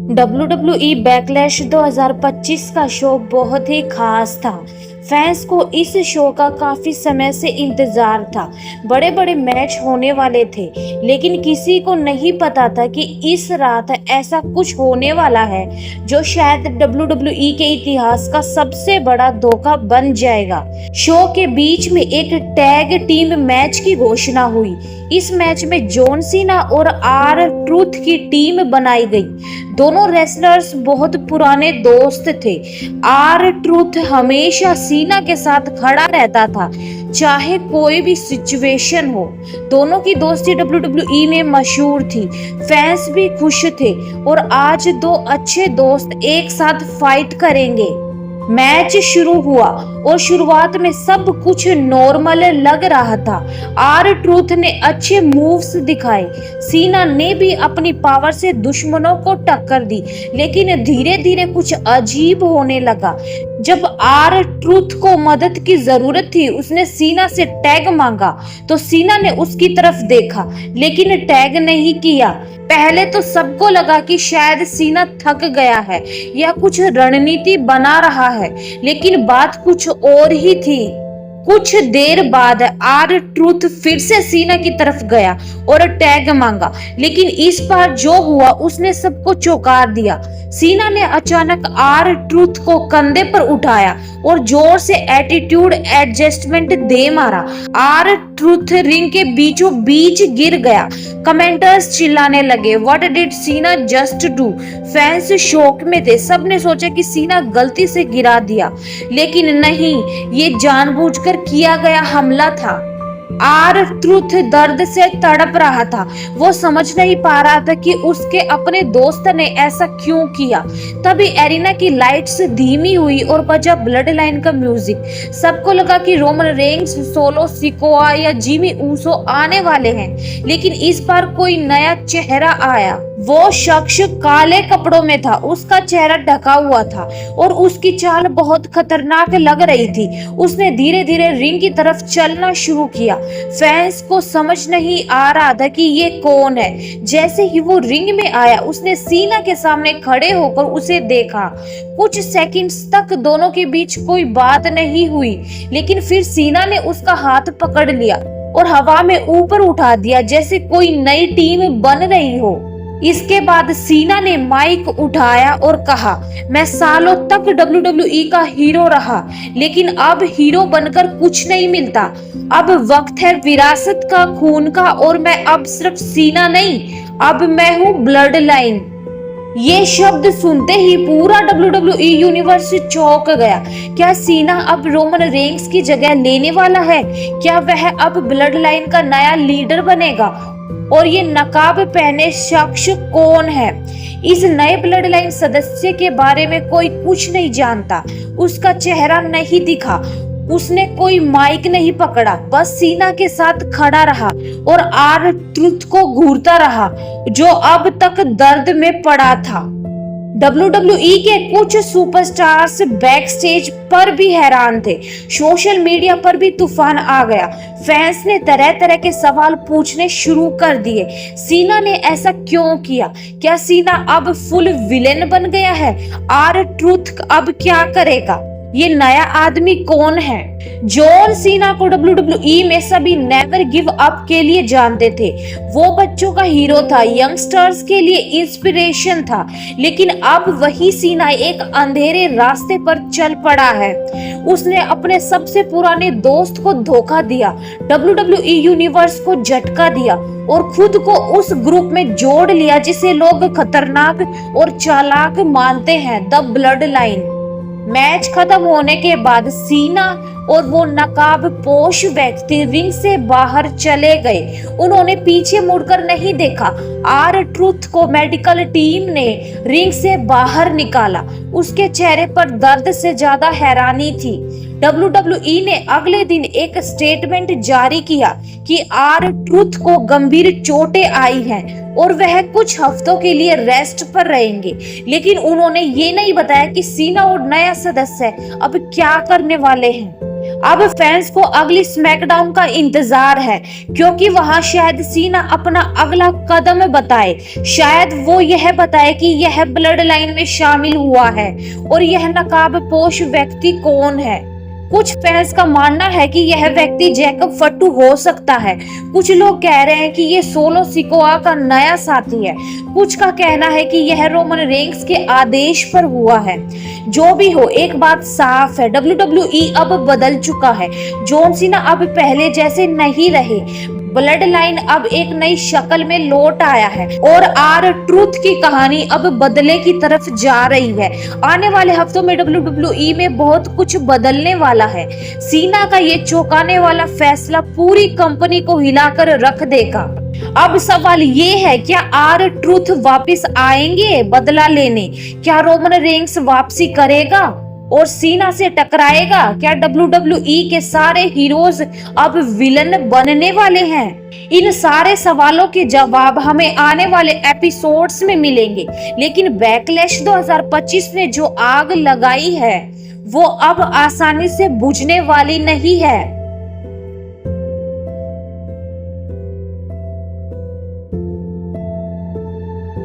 WWE backlash 2025 का show बहुत ही खास था। फैंस को इस शो का काफी समय से इंतजार था। बड़े बड़े मैच होने वाले थे, लेकिन किसी को नहीं पता था कि इस रात ऐसा कुछ होने वाला है जो शायद WWE के इतिहास का सबसे बड़ा धोखा बन जाएगा। शो के बीच में एक टैग टीम मैच की घोषणा हुई। इस मैच में जॉन सीना और आर ट्रूथ की टीम बनाई गई। दोनों रेसलर्स बहुत पुराने दोस्त थे। आर ट्रूथ हमेशा सीना के साथ खड़ा रहता था, चाहे कोई भी सिचुएशन हो। दोनों की दोस्ती WWE में मशहूर थी। फैंस भी खुश थे और आज दो अच्छे दोस्त एक साथ फाइट करेंगे। मैच शुरू हुआ और शुरुआत में सब कुछ नॉर्मल लग रहा था। आर ट्रूथ ने अच्छे मूव्स दिखाए। सीना ने भी अपनी पावर से दुश्मनों को टक्कर दी, लेकिन धीरे धीरे कुछ अजीब होने लगा। जब आर ट्रूथ को मदद की जरूरत थी, उसने सीना से टैग मांगा तो सीना ने उसकी तरफ देखा, लेकिन टैग नहीं किया। पहले तो सबको लगा कि शायद सीना थक गया है या कुछ रणनीति बना रहा है, लेकिन बात कुछ और ही थी। कुछ देर बाद आर ट्रूथ फिर से सीना की तरफ गया और टैग मांगा, लेकिन इस बार जो हुआ उसने सबको चौंका दिया। सीना ने अचानक आर ट्रूथ को कंधे पर उठाया और जोर से एटीट्यूड एडजस्टमेंट दे मारा। आर ट्रूथ रिंग के बीचों बीच गिर गया। कमेंटर्स चिल्लाने लगे, व्हाट डिड सीना जस्ट डू? फैंस शॉक में थे। सबने सोचा कि सीना गलती से गिरा दिया, लेकिन नहीं, ये जानबूझकर किया गया हमला था। आर ट्रूथ दर्द से तड़प रहा था। वो समझ नहीं पा रहा था कि उसके अपने दोस्त ने ऐसा क्यों किया। तभी एरिना की लाइट्स धीमी हुई और बजा ब्लड लाइन का म्यूजिक। सबको लगा कि रोमन रेंस, सोलो सिकोआ या जिमी ऊसो आने वाले हैं, लेकिन इस बार कोई नया चेहरा आया। वो शख्स काले कपड़ों में था, उसका चेहरा ढका हुआ था और उसकी चाल बहुत खतरनाक लग रही थी। उसने धीरे धीरे रिंग की तरफ चलना शुरू किया। फैंस को समझ नहीं आ रहा था कि ये कौन है। जैसे ही वो रिंग में आया, उसने सीना के सामने खड़े होकर उसे देखा। कुछ सेकंड्स तक दोनों के बीच कोई बात नहीं हुई, लेकिन फिर सीना ने उसका हाथ पकड़ लिया और हवा में ऊपर उठा दिया, जैसे कोई नई टीम बन रही हो। इसके बाद सीना ने माइक उठाया और कहा, मैं सालों तक WWE का हीरो रहा, लेकिन अब हीरो बनकर कुछ नहीं मिलता। अब वक्त है विरासत का, खून का, और मैं अब सिर्फ सीना नहीं, अब मैं हूँ ब्लड लाइन। ये शब्द सुनते ही पूरा WWE यूनिवर्स चौंक गया। क्या सीना अब रोमन रेंस की जगह लेने वाला है? क्या वह अब ब्लड लाइन का नया लीडर बनेगा? और ये नकाब पहने शख्स कौन है? इस नए ब्लड लाइन सदस्य के बारे में कोई कुछ नहीं जानता। उसका चेहरा नहीं दिखा, उसने कोई माइक नहीं पकड़ा, बस सीना के साथ खड़ा रहा और आर ट्रूथ को घूरता रहा, जो अब तक दर्द में पड़ा था। WWE के कुछ सुपरस्टार्स बैक स्टेज पर भी हैरान थे। सोशल मीडिया पर भी तूफान आ गया। फैंस ने तरह तरह के सवाल पूछने शुरू कर दिए। सीना ने ऐसा क्यों किया? क्या सीना अब फुल विलेन बन गया है? आर ट्रूथ अब क्या करेगा? ये नया आदमी कौन है? जॉन सीना को WWE में सभी नेवर गिव अप के लिए जानते थे। वो बच्चों का हीरो था, यंगस्टर्स के लिए इंस्पिरेशन था, लेकिन अब वही सीना एक अंधेरे रास्ते पर चल पड़ा है। उसने अपने सबसे पुराने दोस्त को धोखा दिया, WWE यूनिवर्स को झटका दिया और खुद को उस ग्रुप में जोड़ लिया जिसे लोग खतरनाक और चालाक मानते हैं, द ब्लड लाइन। मैच खत्म होने के बाद सीना और वो नकाब पोश व्यक्ति रिंग से बाहर चले गए। उन्होंने पीछे मुड़कर नहीं देखा। आर ट्रूथ को मेडिकल टीम ने रिंग से बाहर निकाला। उसके चेहरे पर दर्द से ज्यादा हैरानी थी। WWE ने अगले दिन एक स्टेटमेंट जारी किया कि आर ट्रूथ को गंभीर चोटें आई हैं और वह कुछ हफ्तों के लिए रेस्ट पर रहेंगे, लेकिन उन्होंने ये नहीं बताया कि सीना और नया सदस्य अब क्या करने वाले हैं। अब फैंस को अगली स्मैकडाउन का इंतजार है, क्योंकि वहां शायद सीना अपना अगला कदम बताए। शायद वो यह बताए कि यह ब्लड लाइन में शामिल हुआ है और यह नकाबपोश व्यक्ति कौन है। कुछ फैंस का मानना है कि यह व्यक्ति जैकब फट्टू हो सकता है। कुछ लोग कह रहे हैं कि यह सोलो सिकोआ का नया साथी है। कुछ का कहना है कि यह रोमन रेंस के आदेश पर हुआ है। जो भी हो, एक बात साफ है, WWE अब बदल चुका है। जॉन सीना अब पहले जैसे नहीं रहे। ब्लड लाइन अब एक नई शक्ल में लौट आया है और R-Truth की कहानी अब बदले की तरफ जा रही है। आने वाले हफ्तों में WWE में बहुत कुछ बदलने वाला है। सीना का ये चौंकाने वाला फैसला पूरी कंपनी को हिलाकर रख देगा। अब सवाल ये है, क्या R-Truth वापस आएंगे बदला लेने? क्या रोमन रेंस वापसी करेगा और सीना से टकराएगा? क्या WWE के सारे हीरोज अब विलन बनने वाले हैं? इन सारे सवालों के जवाब हमें आने वाले एपिसोड्स में मिलेंगे। लेकिन बैकलैश 2025 ने जो आग लगाई है वो अब आसानी से बुझने वाली नहीं है।